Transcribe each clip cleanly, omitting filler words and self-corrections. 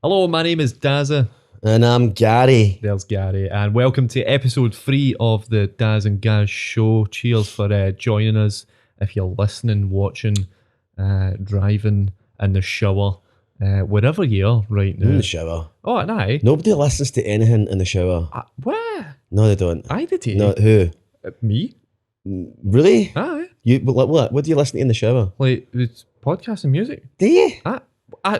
Hello, my name is Daz. And I'm Gary. There's Gary, and welcome to episode 3 of the Daz Gaz Show. Cheers for joining us. If you're listening, watching, driving, in the shower, wherever you are right now. In the shower. Oh, and aye. Nobody listens to anything in the shower. What? No, they don't. I did he? No, who? Me? Really? Aye. You? What do you listen to in the shower? Like, it's podcast and music. Do you?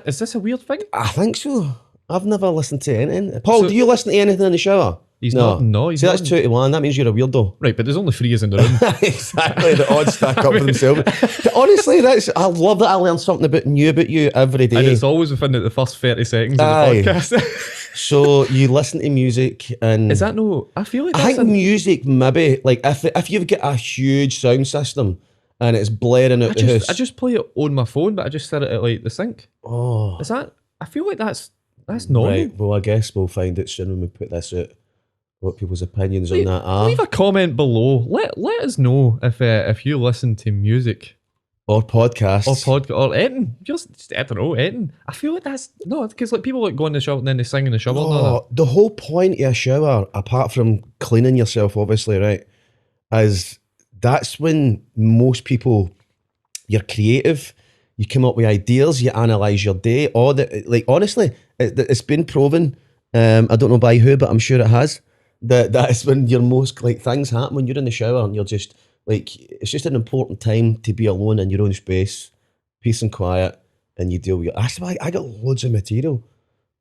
Is this a weird thing? I think so. I've never listened to anything. Paul, So- do you listen to anything in the shower? He's not. No, he's See, not. that's 2 to 1. That means you're a weirdo. Right, but there's only 3 in the room. Exactly. The odds stack up for themselves. But honestly, I love that I learn something new about you every day. And it's always within the first 30 seconds of Aye. the podcast. So you listen to music and... Is that no? I feel like I that's think music maybe, like if you've got a huge sound system and it's blaring out the house. I just play it on my phone, but I just set it at like the sink. Oh. Is that? I feel like that's normal. Right, well I guess we'll find out soon when we put this out, what people's opinions on that are. Leave a comment below. Let us know if you listen to music Or podcasts. or anything. Just I don't know, anything. I feel like that's no, because like people like go in the shower and then they sing in the shower. And all that. The whole point of a shower, apart from cleaning yourself obviously, right, is that's when most people, you're creative, you come up with ideas, you analyse your day, honestly, it's been proven, I don't know by who, but I'm sure it has, that's when your most, like, things happen when you're in the shower and you're just, like, it's just an important time to be alone in your own space, peace and quiet, and you deal with that's why I got loads of material,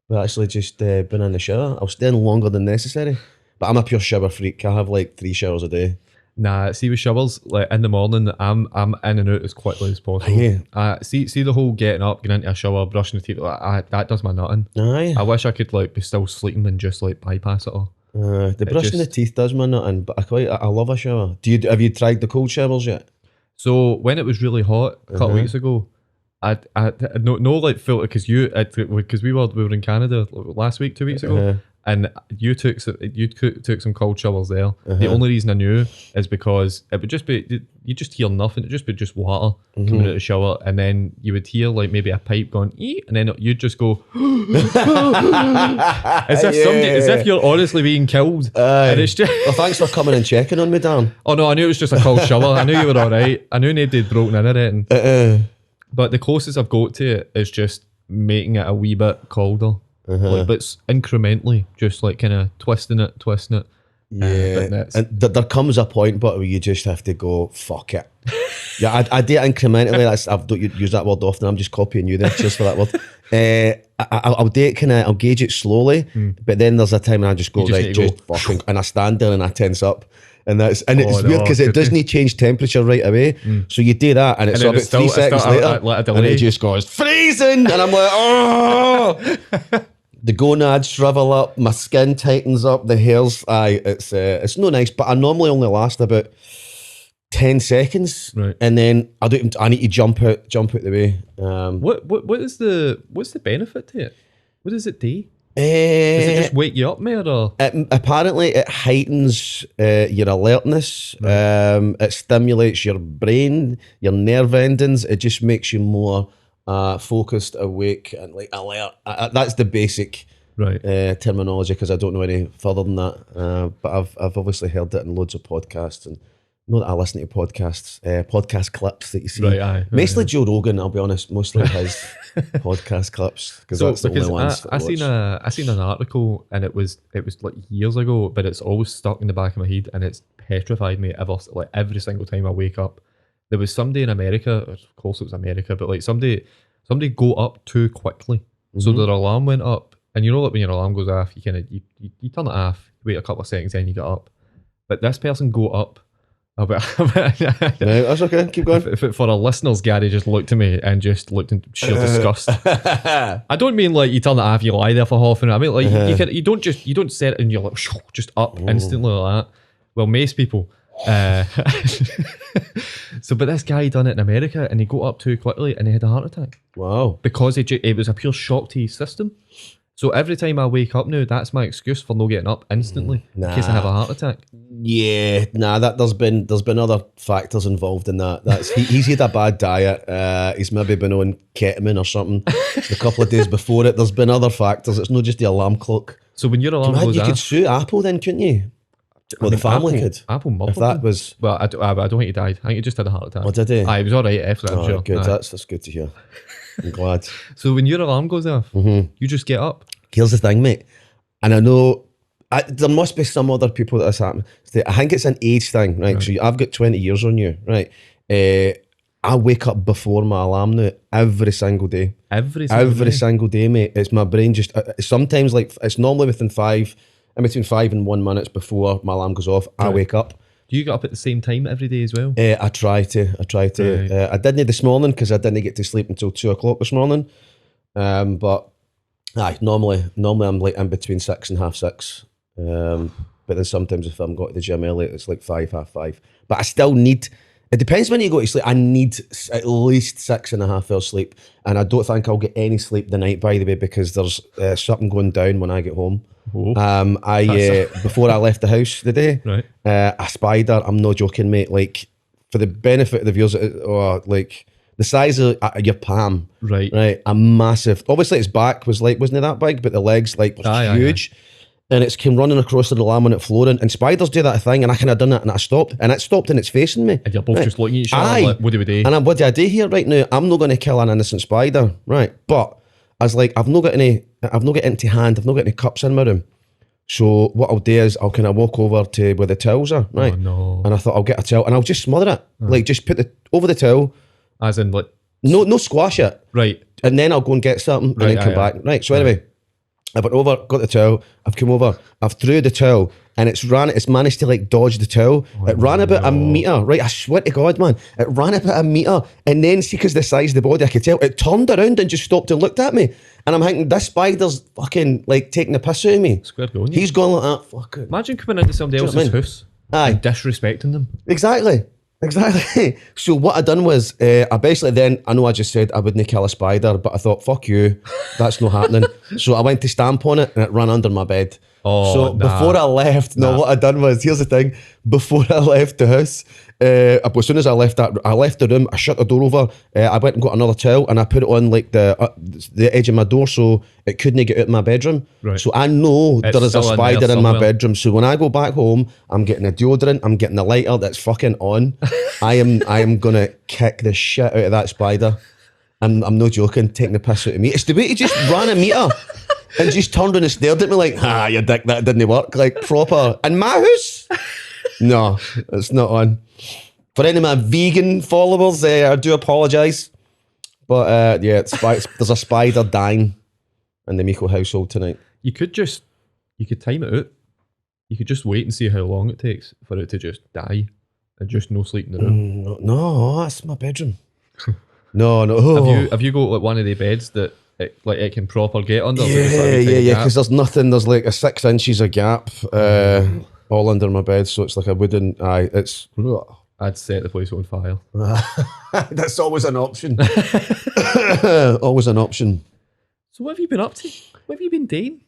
but actually just been in the shower. I'll stay in longer than necessary, but I'm a pure shower freak. I have like 3 showers a day. Nah, see with showers, like in the morning, I'm in and out as quickly as possible. Yeah. See the whole getting up, getting into a shower, brushing the teeth, that does my nutting. Aye. I wish I could like be still sleeping and just like bypass it all. The brushing the teeth does me nothing, but I love a shower. Have you tried the cold showers yet? So when it was really hot a couple of weeks ago, I no like filter because we were in Canada last week, 2 weeks ago, and you took some cold showers there. The only reason I knew is because it would just be you just hear nothing. It'd just be just water coming out of the shower, and then you would hear like maybe a pipe going, ee, and then you'd just go as if you're honestly being killed. And it's just Well, thanks for coming and checking on me, Dan. oh no, I knew it was just a cold shower. I knew you were all right. I knew nobody had broken in or anything. But the closest I've got to it is just making it a wee bit colder. Like, but it's incrementally, just like kind of twisting it. Yeah, and there comes a point, but where you just have to go, fuck it. Yeah, I do it incrementally. I don't use that word often. I'm just copying you there, just for that word. I'll do it I'll gauge it slowly, but then there's a time when I just go, fucking, and I stand there and I tense up. And it's weird because it doesn't change temperature right away. So you do that, and it's about 3 seconds later, and it just goes freezing, and I'm like, oh. The gonads shrivel up, my skin tightens up, the hair's it's no nice. But I normally only last about 10 seconds, right? And then I need to jump out the way. What's the benefit to it? What does it do? Does it just wake you up, mate? Or? Apparently it heightens your alertness. Right. It stimulates your brain, your nerve endings. It just makes you more focused, awake, and like alert. That's the basic terminology, because I don't know any further than that. But I've obviously heard it in loads of podcasts, and know that I listen to podcast clips that you see. Mostly Joe Rogan, I'll be honest. Mostly his podcast clips, because that's the only ones. I seen an article, and it was like years ago, but it's always stuck in the back of my head, and it's petrified me every single time I wake up. There was somebody in America, of course it was America, but like somebody go up too quickly, so their alarm went up, and you know like when your alarm goes off, you you turn it off, wait a couple of seconds, then you get up. But this person go up. No, that's okay. Keep going. For our listeners, Gary just looked at me and just looked in sheer disgust. I don't mean like you turn it off, you lie there for half an hour. I mean like you don't set it and you're like just up instantly like that. Well, most people. So, but this guy done it in America, and he got up too quickly, and he had a heart attack. Wow! Because it was a pure shock to his system. So every time I wake up now, that's my excuse for not getting up instantly in case I have a heart attack. Yeah, there's been other factors involved in that. He's had a bad diet. He's maybe been on ketamine or something a couple of days before it. There's been other factors. It's not just the alarm clock. So when your alarm goes you off, could sue Apple then, couldn't you? Well, the family could. Apple murdered if that was. Well, I don't think he died. I think he just had a heart attack. Oh, did he? Aye, he was all right after that. I'm sure. Good. Aye. That's good to hear. I'm glad. So when your alarm goes off, you just get up. Here's the thing, mate. And I know there must be some other people that this happens. I think it's an age thing, right? So I've got 20 years on you, right? I wake up before my alarm now every single day. Every single day, mate. It's my brain just sometimes like it's normally between 5 and 1 minute before my alarm goes off. I wake up. Do you get up at the same time every day as well? I try to. Right. I didn't this morning because I didn't get to sleep until 2 o'clock this morning. But normally I'm like in between 6 and half 6. But then sometimes if I'm going to the gym early, it's like 5, half 5. But I still need. It depends when you go to sleep. I need at least 6.5 hours sleep, and I don't think I'll get any sleep the night, by the way, because there's something going down when I get home. Before I left the house today, right. A spider. I'm not joking, mate. Like for the benefit of the viewers, like the size of your palm, right? A massive. Obviously, its back wasn't it that big, but the legs like was huge. And it's came running across the laminate flooring, and spiders do that thing, and I kind of done it, and I stopped, and it stopped, and it's facing me. And you're both just looking at each other, like, what do we do? And what do I do here right now? I'm not going to kill an innocent spider, right? But I was like, I've not got any empty hand, I've not got any cups in my room. So what I'll do is I'll kind of walk over to where the towels are, right? Oh, no. And I thought I'll get a towel, and I'll just smother it, like just put it over the towel. As in like no squash it, right? And then I'll go and get something, and then come back, right? So anyway. I went over, got the towel, I've come over, I've threw the towel, and it's managed to like dodge the towel. It ran about a metre, right? I swear to God, man. It ran about a metre, and then see, because the size of the body, I could tell, it turned around and just stopped and looked at me. And I'm thinking, this spider's fucking like taking the piss out of me. Square going. He's gone like that, fucking. Imagine coming into somebody else's house and disrespecting them. Exactly. So what I done was, I basically then, I know I just said I wouldn't kill a spider, but I thought, fuck you, that's not happening. So I went to stamp on it, and it ran under my bed. Before I left, what I done was, here's the thing, before I left the house, as soon as I left the room, I shut the door over, I went and got another towel, and I put it on like the edge of my door so it couldn't get out of my bedroom. Right. So I know there is a spider in my bedroom. So when I go back home, I'm getting a deodorant, I'm getting the lighter that's fucking on. I am gonna kick the shit out of that spider. I'm not joking, taking the piss out of me. It's the way he just ran a metre and just turned and stared at me like, you dick, that didn't work. Like proper. In my house? No, it's not on. For any of my vegan followers, I do apologise. But there's a spider dying in the Miko household tonight. You could time it out. You could just wait and see how long it takes for it to just die and just no sleep in the room. No, that's my bedroom. No. Have you got like one of the beds that it can proper get under? Yeah, because there's like a 6 inches of gap all under my bed, so it's like a wooden, I'd set the place on fire. That's always an option. Always an option. So what have you been up to? What have you been doing?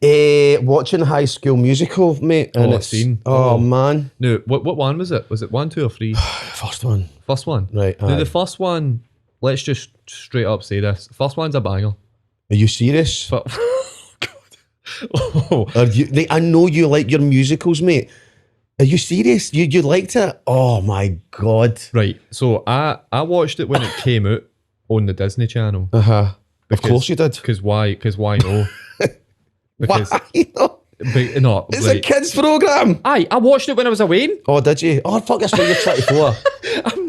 Watching High School Musical, mate. And man. No, what one was it? Was it 1, 2 or 3? First one. First one? Right. Now the first one, let's just straight up say this. First one's a banger. Are you serious? But, I know you like your musicals, mate. Are you serious? You liked it? Oh my God. Right. So I watched it when it came out on the Disney Channel. Of course you did. Because why no? Why no? No, it's a kids program. Aye, I watched it when I was away. Oh, did you? Oh, fuck, that's why you're 24.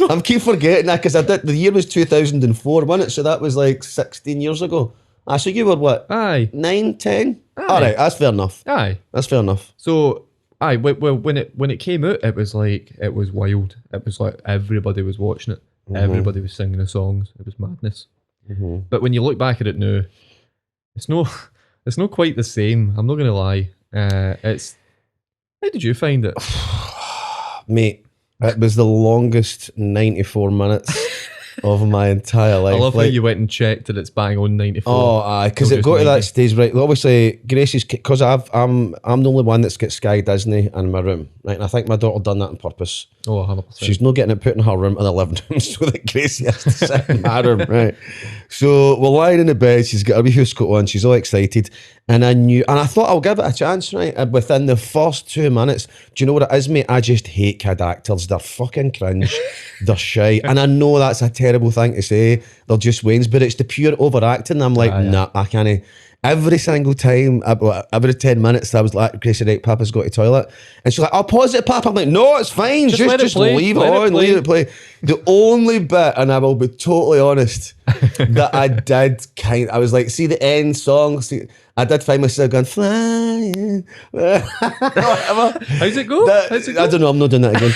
I'm keep forgetting that because the year was 2004, wasn't it? So that was like 16 years ago. So you were what? Aye. 9, 10? All right, that's fair enough. Aye. That's fair enough. So, aye, well, when it came out, it was wild. It was like everybody was watching it. Mm-hmm. Everybody was singing the songs. It was madness. Mm-hmm. But when you look back at it now, it's not quite the same. I'm not going to lie. How did you find it? Mate, it was the longest 94 minutes of my entire life. I love how you went and checked that it's bang on 94. Oh, aye, because it got to that stage, right? Obviously, Gracie's, because I'm the only one that's got Sky Disney in my room, right? And I think my daughter done that on purpose. Oh, 100%. She's not getting it put in her room in the living room so that Gracie has to sit in my room, right? So we're lying in the bed, she's got her wee hooscoat on, she's all excited. And I thought I'll give it a chance, right? And within the first 2 minutes, do you know what it is, mate? I just hate kid actors. They're fucking cringe. They're shy. And I know that's a terrible thing to say. They're just wains, but it's the pure overacting. I'm like, nah, I can't. Every single time, every 10 minutes, I was like, Gracie, right, Papa's got to the toilet. And she's like, I'll pause it, Papa. I'm like, no, it's fine. Just leave it on, leave it play. The only bit, and I will be totally honest, that I did I was like, see the end song, I did find myself going, flying. How's it go? I don't know, I'm not doing that again.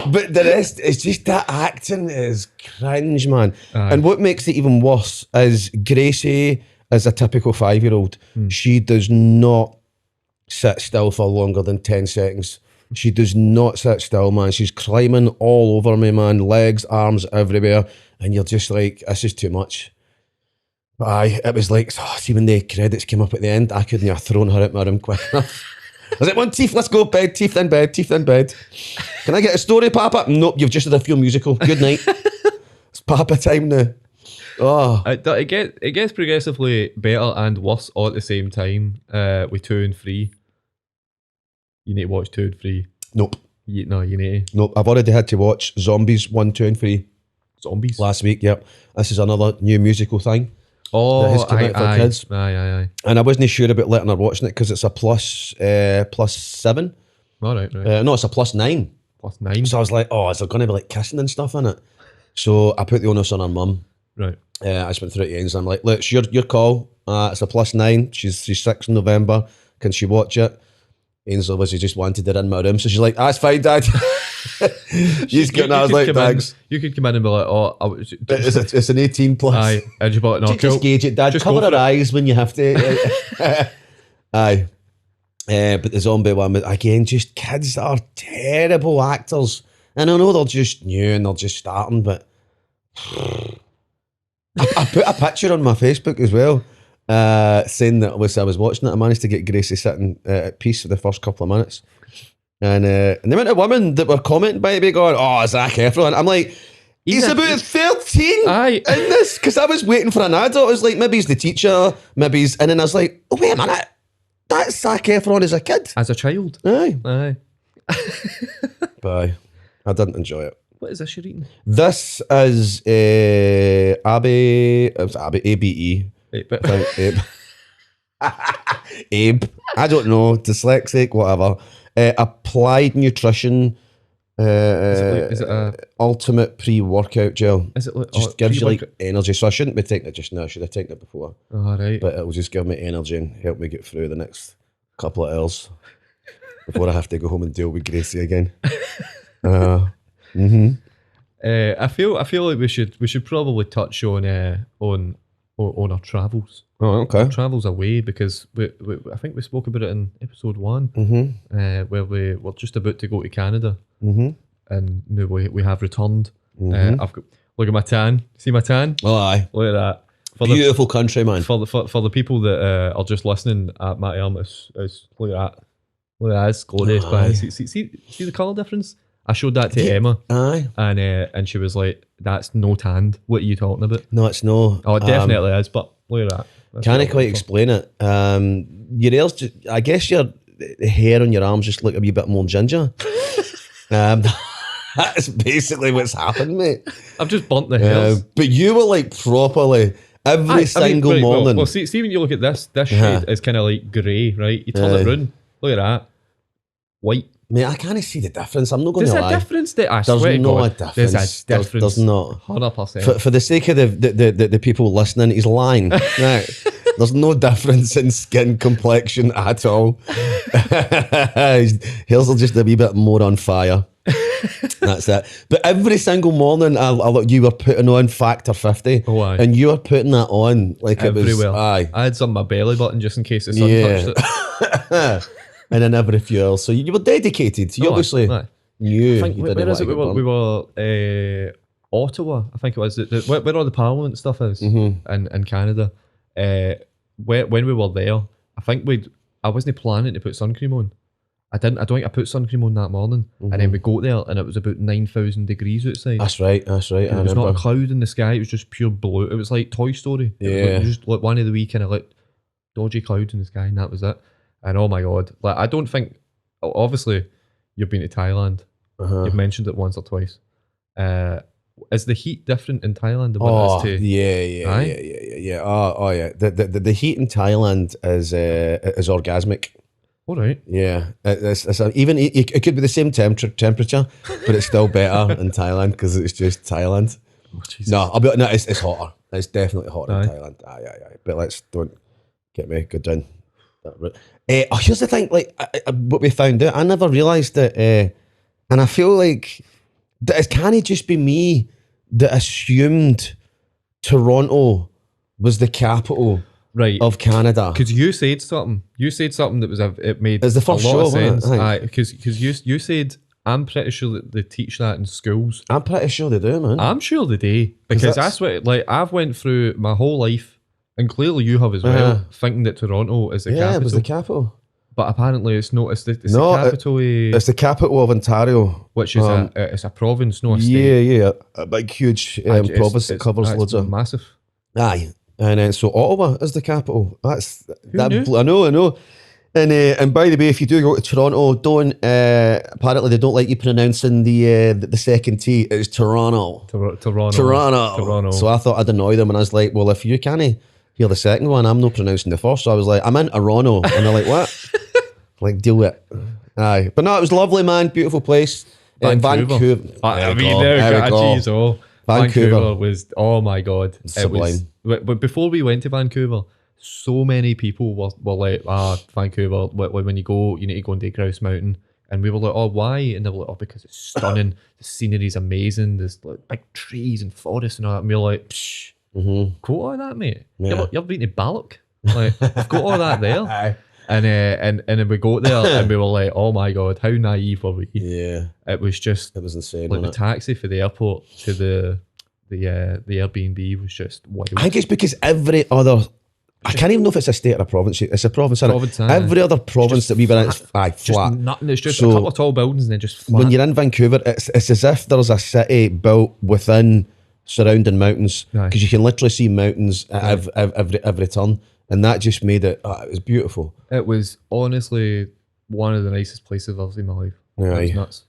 But the rest, it's just that acting is cringe, man. And what makes it even worse is Gracie is a typical 5-year-old. She does not sit still for longer than 10 seconds. She does not sit still, man. She's climbing all over me, man. Legs, arms, everywhere. And you're just like, this is too much. But aye, it was like, see when the credits came up at the end, I couldn't have thrown her out my room quick enough. I was like, one teeth, let's go, bed, teeth in bed, teeth in bed. Can I get a story, Papa? Nope, you've just had a few musical. Good night. It's Papa time now. Oh. It gets progressively better and worse all at the same time with 2 and 3. You need to watch 2 and 3. Nope. You need to. Nope, I've already had to watch Zombies 1, 2 and 3. Zombies? Last week, yep. This is another new musical thing. Oh, that has come out for kids. Aye. And I wasn't sure about letting her watching it because it's a +7. All right. No, it's a +9. +9. So I was like, oh, is there going to be like kissing and stuff in it? So I put the onus on her mum. Right. I just went through it to ends. I'm like, look, it's your call. It's a +9. She's 6 in November. Can she watch it? Ainsley obviously just wanted it in my room. So she's like, that's fine, Dad. She's getting, I was like, thanks. You could come in and be like, oh, it's an 18 plus. Aye, and you bought an just gauge it, Dad. Just cover her eyes when you have to. Aye. But the zombie one, again, just kids that are terrible actors. And I know they're just new and they're just starting, but I put a picture on my Facebook as well. Saying that obviously I was watching it, I managed to get Gracie sitting at peace for the first couple of minutes, and the amount of women that were commenting by me going, "Oh, Zac Efron," I'm like, he's about 13 in this, because I was waiting for an adult. I was like, maybe he's the teacher, maybe he's, and then I was like, oh wait a minute, that's Zac Efron as a kid, as a child. Aye. But I didn't enjoy it. What is this you're eating? This is Abe. It was ABE. Abe. I don't know. Dyslexic, whatever. Applied Nutrition. Is it a ultimate pre-workout gel? Is it just gives you like energy? So I shouldn't be taking it just now. I should have taken it before. Oh, right. But it will just give me energy and help me get through the next couple of hours before I have to go home and deal with Gracie again. I feel like we should probably touch on our travels. Oh, okay. Our travels away, because we I think we spoke about it in episode 1, where we were just about to go to Canada, and now we have returned. I've got, look at my tan. See my tan? Oh, aye. Look at that. Beautiful country, man. For the people that are just listening at my arm, is look at that. Look at that. It's glorious. See the colour difference? I showed that to Emma. Aye. And she was like, that's no tanned. What are you talking about? No, it's no. Oh, it definitely is, but look at that. Can't quite explain it. Your nails, I guess your hair on your arms just look a wee bit more ginger. That's basically what's happened, mate. I've just burnt the hairs. But you were like properly every single morning. Well, see when you look at this shade is kind of like grey, right? You turn it round, look at that. White. Mate, I can't see the difference. I'm not going to lie. There's a difference there. There's no difference. There's a difference. There's not. 100%. For the sake of the people listening, he's lying. Right. There's no difference in skin complexion at all. His are just a wee bit more on fire. That's it. But every single morning, you were putting on Factor 50. Oh, aye. And you were putting that on like everywhere. It was. Aye. I had some on my belly button just in case the sun touched it. And then every few hours. So you were dedicated. You obviously New. I think, where is it? We were Ottawa, I think it was. Where all the Parliament stuff is in Canada. When we were there, I think I wasn't planning to put sun cream on. I don't think I put sun cream on that morning. And then we got there and it was about 9,000 degrees outside. That's right. There was not a cloud in the sky, it was just pure blue. It was like Toy Story. It was just like one of the wee kind of like dodgy clouds in the sky, and that was it. And oh my god, like I don't think, obviously you've been to Thailand. You've mentioned it once or twice. Is the heat different in Thailand than what it is to? Yeah. Oh yeah. The heat in Thailand is orgasmic. All right. Yeah, it could be the same temperature, but it's still better in Thailand because it's just Thailand. Oh, Jesus. No, it's hotter. It's definitely hotter in Thailand. Aye. But don't get me go down that route. Here's the thing, like what we found out, I never realised that, and I feel like that it can't just be me that assumed Toronto was the capital. Right. Of Canada. Because you said something. That was it made the first a lot show, of sense. Because you said, I'm pretty sure that they teach that in schools. I'm pretty sure they do, man. I'm sure they do. Because that's what, like, I've went through my whole life, and clearly you have as well, thinking that Toronto is the capital. Yeah, it was the capital. But apparently it's not. It's the capital. It's the capital of Ontario. Which is it's a province, not a state. Yeah. A big, huge province that covers loads of... massive. Aye. And then so Ottawa is the capital. Who knew? I know. And by the way, if you do go to Toronto, don't apparently they don't like you pronouncing the second T. It's Toronto. Toronto. So I thought I'd annoy them, and I was like, well, if you can't hear the second one, I'm not pronouncing the first. So I was like, I'm in Toronto, and they're like, what? Like, deal with it. Aye, but no, it was lovely, man. Beautiful place. Vancouver. Vancouver was, oh my god, sublime. But before we went to Vancouver, so many people were like, Vancouver, when you go, you need to go and take Grouse Mountain. And we were like, oh, why? And they were like, oh, because it's stunning. The scenery's amazing. There's like big trees and forests and all that. And we were like, psh, got all that, mate. Yeah. You've been to Balloch. Like, I've got all that there. And then we got there and we were like, oh my god, how naive were we? Yeah. It was insane. Like the taxi for the airport to the Airbnb was just wild. I think it's because every other, I can't even know if it's a state or a province. It's a province. Every other province that we've been in, it's flat. Just nothing. It's just a couple of tall buildings and then just flat. When you're in Vancouver, it's as if there's a city built within surrounding mountains, because you can literally see mountains at every turn. And that just made it, it was beautiful. It was honestly one of the nicest places I've ever seen in my life. Yeah. It was nuts.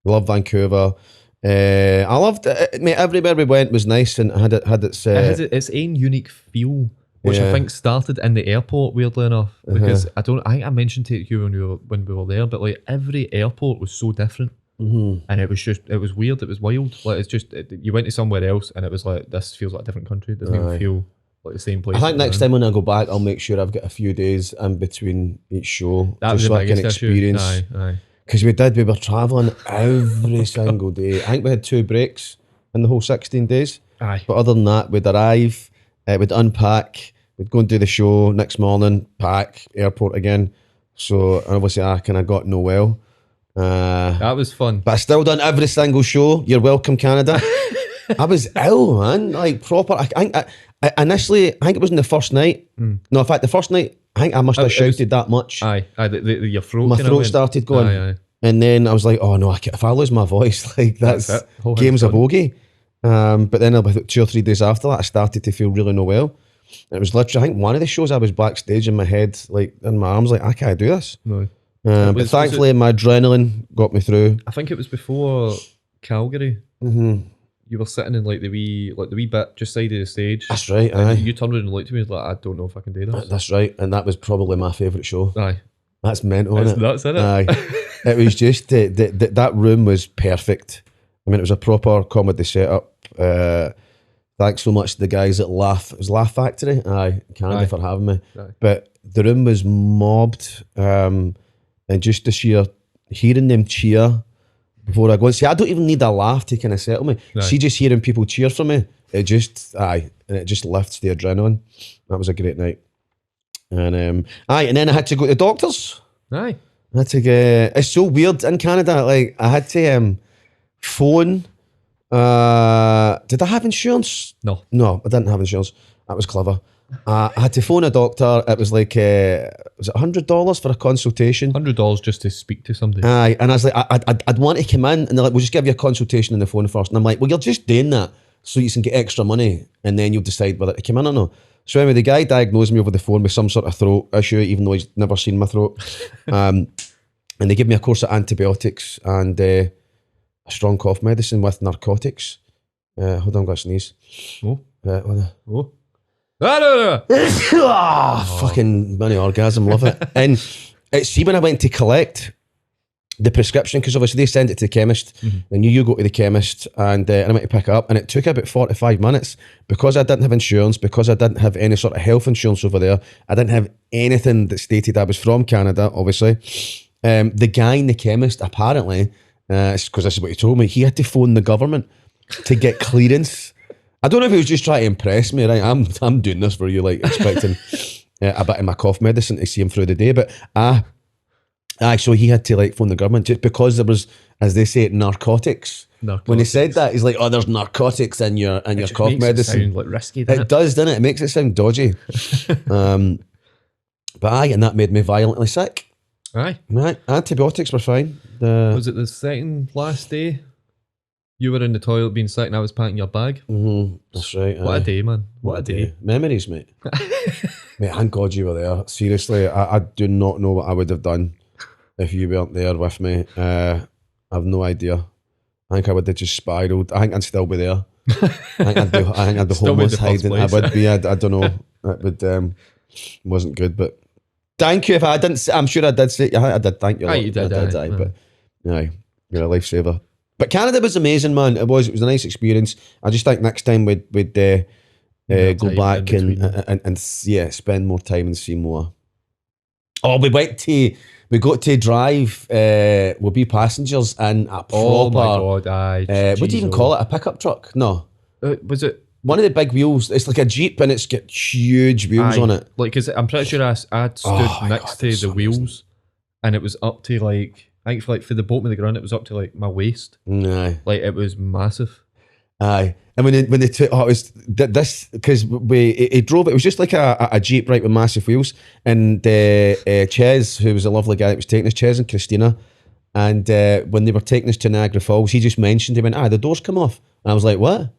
Love Vancouver. I loved it. Mate, everywhere we went was nice and had its... it has its own unique feel, which I think started in the airport, weirdly enough. Because I think I mentioned to you when we were there, but like every airport was so different. And it was weird, it was wild. Like it's just, you went to somewhere else and it was like, this feels like a different country. It doesn't even feel like the same place. I think next time when I go back, I'll make sure I've got a few days in between each show. That was so the I can biggest experience. Aye. Because we were travelling every single day. I think we had 2 breaks in the whole 16 days. Aye. But other than that, we'd arrive, we'd unpack, we'd go and do the show next morning, pack, airport again. So obviously I kind of got no well. That was fun. But I still done every single show. You're welcome, Canada. I was ill, man. Like proper. I initially, I think it was in the first night. No, in fact, the first night, I think I must have shouted that much. Aye. Your throat. My throat started going. Aye. And then I was like, oh no, if I lose my voice, like that's game's a bogey. But then about 2 or 3 days after that, I started to feel really no well. And it was literally, I think one of the shows I was backstage in my head, like in my arms, like I can't do this. No. But thankfully my adrenaline got me through. I think it was before Calgary. You were sitting in like the wee bit just side of the stage. That's right. And you turned around and looked at me and was like, I don't know if I can do this. That's right. And that was probably my favourite show. Aye. That's mental, isn't it? Nuts, isn't it? Aye. It was just that room was perfect. I mean, it was a proper comedy setup. Thanks so much to the guys at Laugh. It was Laugh Factory. Aye, Canada for having me. Aye. But the room was mobbed, and just the sheer hearing them cheer before I go. See, I don't even need a laugh to kind of settle me. Right. See, just hearing people cheer for me, it just lifts the adrenaline. That was a great night. And and then I had to go to the doctors. Aye. I had to get. It's so weird in Canada. Like I had to phone. Did I have insurance? No. No, I didn't have insurance. That was clever. I had to phone a doctor. It was like, was it $100 for a consultation? $100 just to speak to somebody. Aye, and I was like, I'd want to come in, and they're like, we'll just give you a consultation on the phone first. And I'm like, well, you're just doing that so you can get extra money, and then you'll decide whether to come in or not. So anyway, the guy diagnosed me over the phone with some sort of throat issue, even though he's never seen my throat. And they gave me a course of antibiotics and a strong cough medicine with narcotics. Hold on, I'm going to sneeze. Oh. Oh. Fucking mini orgasm, love it. And see, when I went to collect the prescription, because obviously they send it to the chemist, and you go to the chemist, and I went to pick it up, and it took about 45 minutes because I didn't have insurance, because I didn't have any sort of health insurance over there. I didn't have anything that stated I was from Canada, obviously. The guy in the chemist, apparently, because this is what he told me, he had to phone the government to get clearance. I don't know if he was just trying to impress me, right? I'm doing this for you, like expecting a bit of my cough medicine to see him through the day. But so he had to like phone the government just because there was, as they say, narcotics. When he said that, he's like, "Oh, there's narcotics in your cough medicine." It sound like risky, it does, doesn't it? It makes it sound dodgy. But and that made me violently sick. Aye. Right, antibiotics were fine. Was it the second last day? You were in the toilet being sick and I was packing your bag. That's right. What a day, man. What a day. Memories, mate. Mate, thank God you were there. Seriously, I do not know what I would have done if you weren't there with me. I have no idea. I think I would have just spiraled. I think I'd still be there. I think I'd be homeless hiding. I would be. I don't know. It would, wasn't good, but thank you. If I didn't, I'm sure I did say. I did. Thank you. You did. But aye, you're a lifesaver. But Canada was amazing, man. It was a nice experience. I just think next time we'd go back and spend more time and see more. Oh, we got to drive. We'll be passengers in a proper. Oh my God! What do you even call it? A pickup truck? No. Was it one of the big wheels? It's like a Jeep, and it's got huge wheels on it. Like, cause I'm pretty sure I stood next to the wheels, and it was up to like. I think for the boat with the ground, it was up to like my waist. Aye. Like it was massive. Aye. And when they took, it was this, because he drove it was just like a Jeep, right, with massive wheels. And Ches, who was a lovely guy that was taking us, Ches and Christina, and when they were taking us to Niagara Falls, he just mentioned, he went, the doors come off. And I was like, what?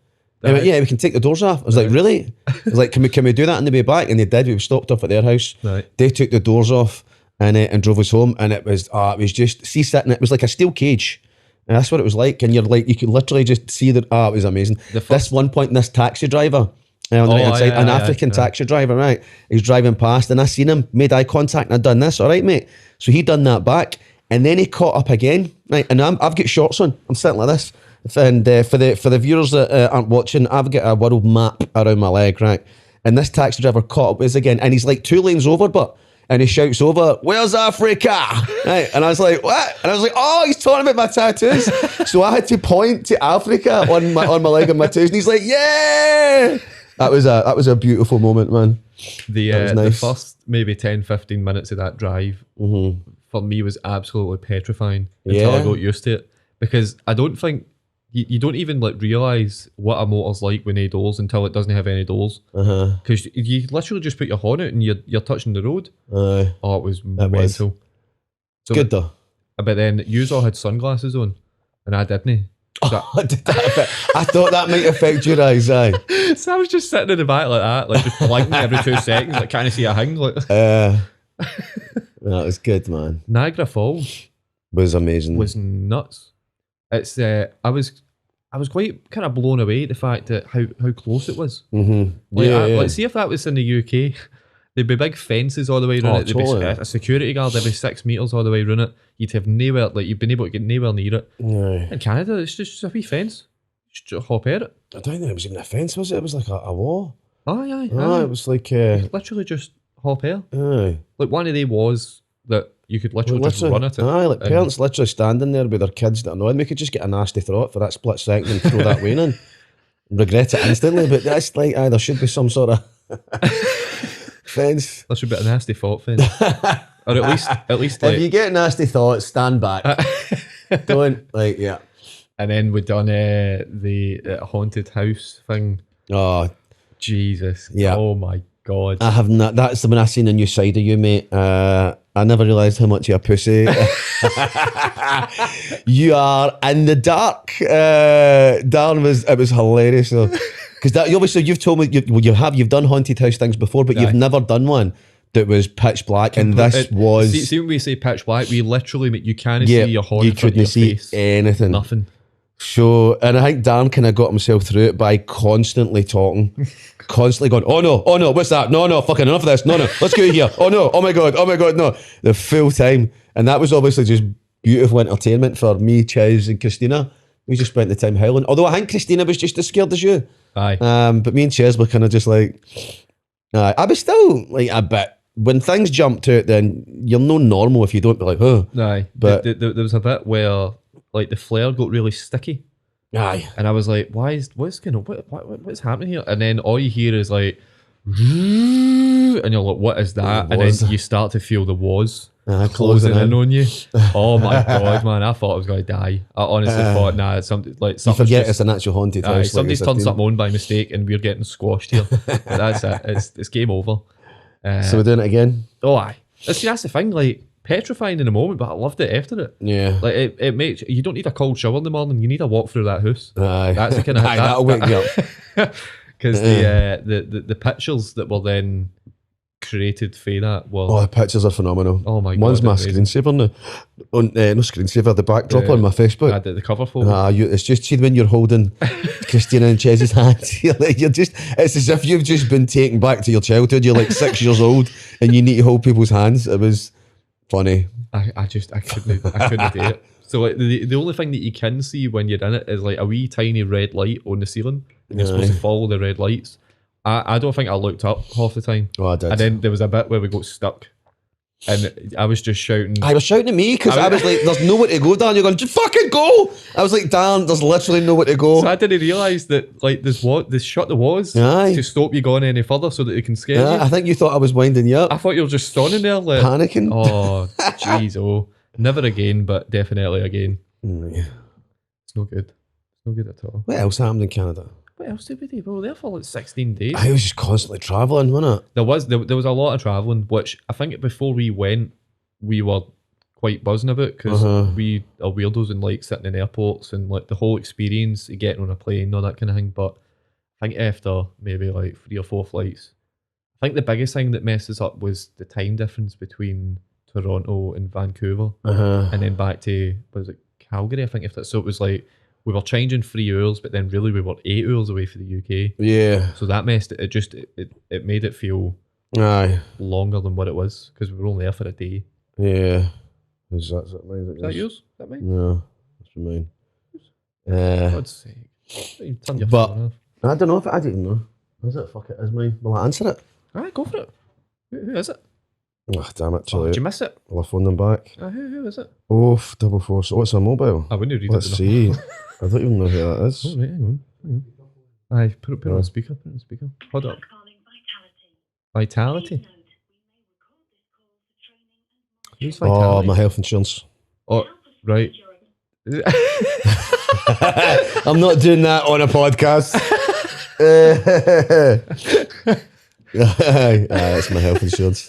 He went, yeah, we can take the doors off. I was like, really? I was like, can we do that on the way back? And they did. We stopped off at their house. Right. They took the doors off. And drove us home, and it was just sitting. It was like a steel cage, and that's what it was like. And you're like, you could literally just see that. It was amazing. This one point, this taxi driver on the right hand side, an African taxi driver, right? He's driving past, and I seen him, made eye contact, and I'd done this. All right, mate. So he done that back, and then he caught up again, right? And I've got shorts on. I'm sitting like this, and for the viewers that aren't watching, I've got a world map around my leg, right? And this taxi driver caught up with us again, and he's like 2 lanes over, but. And he shouts over, "Where's Africa?" Right? And I was like, "What?" And I was like, "Oh, he's talking about my tattoos." So I had to point to Africa on my leg and my tattoos, and he's like, "Yeah." That was a beautiful moment, man. Nice. The first maybe 10-15 minutes of that drive for me was absolutely petrifying until I got used to it, because I don't think you don't even like realise what a motor's like with no doors until it doesn't have any doors. Because you literally just put your horn out and you're touching the road. It was mental. So, good though. But then you all had sunglasses on and I didn't. So I thought that might affect your eyes, aye. So I was just sitting in the back like that, like just blinking every 2 seconds, like can't see a thing. Like. That was good, man. Niagara Falls was amazing. Was nuts. It's I was quite kind of blown away at the fact that how close it was. Like, see if that was in the UK, there'd be big fences all the way around it. There'd be a security guard every 6 meters all the way around it. You'd have nowhere, like you've been able to get nowhere near it. In Canada, it's just a wee fence. Just hop at it. I don't think it was even a fence, was it? It was like a wall. Aye. It was like literally just hop at. Aye. Like one of they was that. You could literally just run at it. Aye, like parents literally standing there with their kids that are annoying. We could just get a nasty thought for that split second and throw that way in and regret it instantly. But that's like, there should be some sort of fence. There should be a nasty thought fence. or at least like, if you get nasty thoughts, stand back. Don't yeah. And then we done the haunted house thing. Oh, Jesus! Yeah. Oh my God! I have not. That's when I seen a new side of you, mate. I never realised how much you're a pussy. You are in the dark. Darren was hilarious though, because that obviously you've told me you've done haunted house things before, but you've never done one that was pitch black, and this was. See when we say pitch black, we literally you can't see your horn. You couldn't see face. anything. Nothing. So, and I think Dan kind of got himself through it by constantly talking, constantly going, oh no, what's that? No, fucking enough of this. No, let's go here. Oh no, oh my God, no. The full time. And that was obviously just beautiful entertainment for me, Ches and Christina. We just spent the time howling. Although I think Christina was just as scared as you. Aye. But me and Ches were kind of just like, I was still like a bit, when things jump to it, then you're no normal if you don't be like, oh. Aye. But there was a bit where like the flare got really sticky. Aye. And I was like, what's happening here? And then all you hear is like, and you're like, what is that? And then you start to feel the walls closing in on you. Oh my God, man. I thought I was going to die. I honestly thought, nah, it's something like something. You forget it's an actual haunted house. Somebody's turned something on by mistake and we're getting squashed here. But that's it. It's game over. So we're doing it again? Oh, aye. See, that's the thing. Like, petrifying in the moment, but I loved it after it. Yeah. Like, it makes you don't need a cold shower in the morning. You need a walk through that house. Aye. That's the kind of that'll wake you up. Because the pictures that were then created for that were the pictures are phenomenal. Oh my God, one's my screensaver now. No screensaver, the backdrop on my Facebook. The cover photo. It's just, see when you're holding Christina and Ches's hands, it's as if you've just been taken back to your childhood. You're like 6 years old and you need to hold people's hands. It was funny. I couldn't do it. So like the only thing that you can see when you're in it is like a wee tiny red light on the ceiling, and you're supposed to follow the red lights. I don't think I looked up half the time. Oh, I did. And then there was a bit where we got stuck, and I was just shouting. I was shouting at me because I was like, "There's nowhere to go, Dan." You're going, "Just fucking go!" I was like, "Dan, there's literally nowhere to go." So I didn't realise that like this shut the walls to stop you going any further so that they can scare you. I think you thought I was winding you up. I thought you were just standing there like panicking. Oh, jeez, never again, but definitely again. Yeah. It's no good. It's no good at all. What else happened in Canada? What else did we do? We were there for like 16 days. I was just constantly travelling, wasn't it? There was a lot of travelling, which I think before we went, we were quite buzzing about because we are weirdos and like sitting in airports and like the whole experience of getting on a plane and all that kind of thing. But I think after maybe like 3 or 4 flights, I think the biggest thing that messes up was the time difference between Toronto and Vancouver, and then back to, was it Calgary? I think so it was like we were changing 3 hours, but then really we were 8 hours away from the UK. Yeah. So that messed it. It made it feel longer than what it was because we were only there for a day. Yeah. Is that mine? Is that yours? Is that mine? No, that's mine. For God's sake. You turn your phone off. I don't know if I didn't know. Is it? Fuck it, is mine. Will I answer it? Alright, go for it. Who is it? Oh, damn it. Did you miss it? Will I phone them back? Who is it? Oh, 444. So what's a mobile? I wouldn't read Let's see. I don't even know who that is. Oh, right, hang on. Aye, put it on speaker. Put it on speaker. Hold up. Vitality? Who's Vitality? Oh, my health insurance. Oh, right. I'm not doing that on a podcast. That's my health insurance.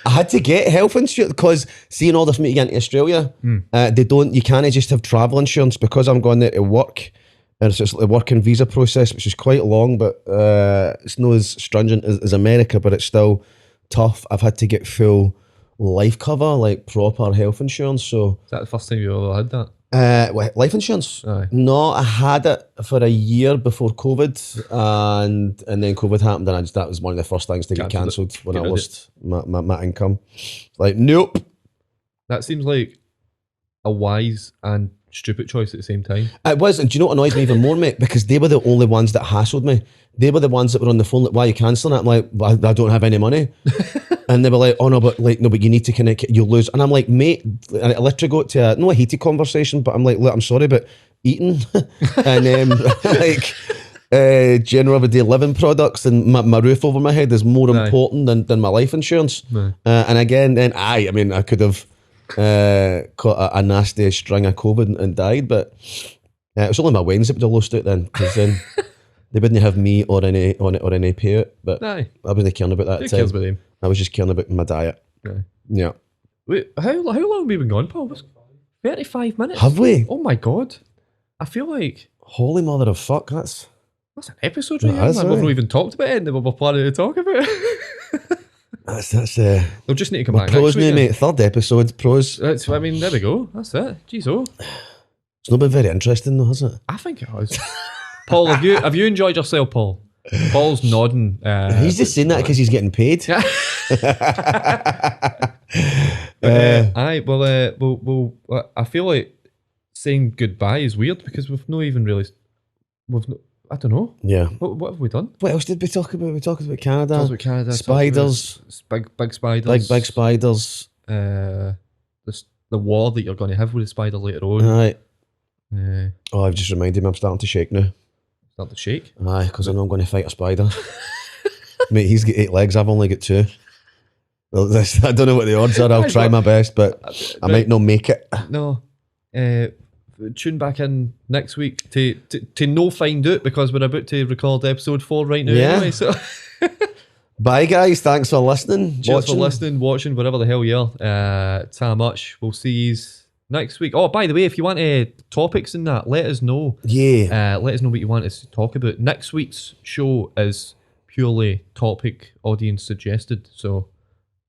I had to get health insurance because see, in order for me to get into Australia, you can't just have travel insurance because I'm going there to work, and it's just a working visa process, which is quite long, but it's not as stringent as America, but it's still tough. I've had to get full life cover, like proper health insurance. So is that the first time you ever had that? Life insurance? Aye. No, I had it for a year before COVID, and then COVID happened, and that was one of the first things to get cancelled when I lost my income. Like, nope. That seems like a wise and stupid choice at the same time. It was, and do you know what annoyed me even more, mate? Because they were the only ones that hassled me. They were the ones that were on the phone like, why are you cancelling it? I'm like, well, I don't have any money. And they were like, oh no, but you need to connect, you'll lose. And I'm like, mate, I literally got to a heated conversation, but I'm like, look, I'm sorry, but eating. And like, general everyday living products, and my roof over my head is more important than my life insurance. And again, then I mean, I could have caught a nasty string of COVID and died, but it was only my Wednesday that I lost it then, because then they wouldn't have me or any payout. But I wasn't caring about that. Who cares about them? I was just caring about my diet. Yeah. Wait, how long have we been gone, Paul? 35 minutes. Have we? Oh my god! I feel like holy mother of fuck. That's an episode right here, man. We've not even talked about anything that we're planning to talk about. That's We'll just need to come back pros next week, mate. Third episode, pros. I mean, there we go. That's it. Jeez, it's not been very interesting though, has it? I think it has. Paul, have you enjoyed yourself, Paul? Paul's nodding. He's just saying that because he's getting paid. I feel like saying goodbye is weird because we've not even really. I don't know. Yeah. What have we done? What else did we talk about? We talked about Canada. Talked about Canada. Spiders. Big spiders. Big spiders. The war that you're going to have with the spider later on. Right. I've just reminded me I'm starting to shake now. Start to shake? Aye, because I know I'm going to fight a spider. Mate, he's got 8 legs. I've only got 2. Well, I don't know what the odds are. I'll try my best, but I might not make it. No. Tune back in next week to no find out, because we're about to record episode 4 right now anyway. So bye guys, thanks for listening. Cheers for listening, watching, whatever the hell you are. Ta much. We'll see you next week. Oh, by the way, if you want topics in that, let us know. Yeah. Let us know what you want us to talk about. Next week's show is purely topic audience suggested, so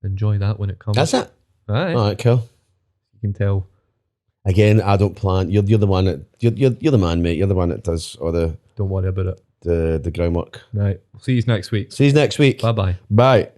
enjoy that when it comes. That's it. Alright, cool. You can tell. Again, I don't plan. You're the one that you're the man, mate. You're the one that does all the. Don't worry about it. The groundwork. Right. See you next week. See you next week. Bye-bye. Bye.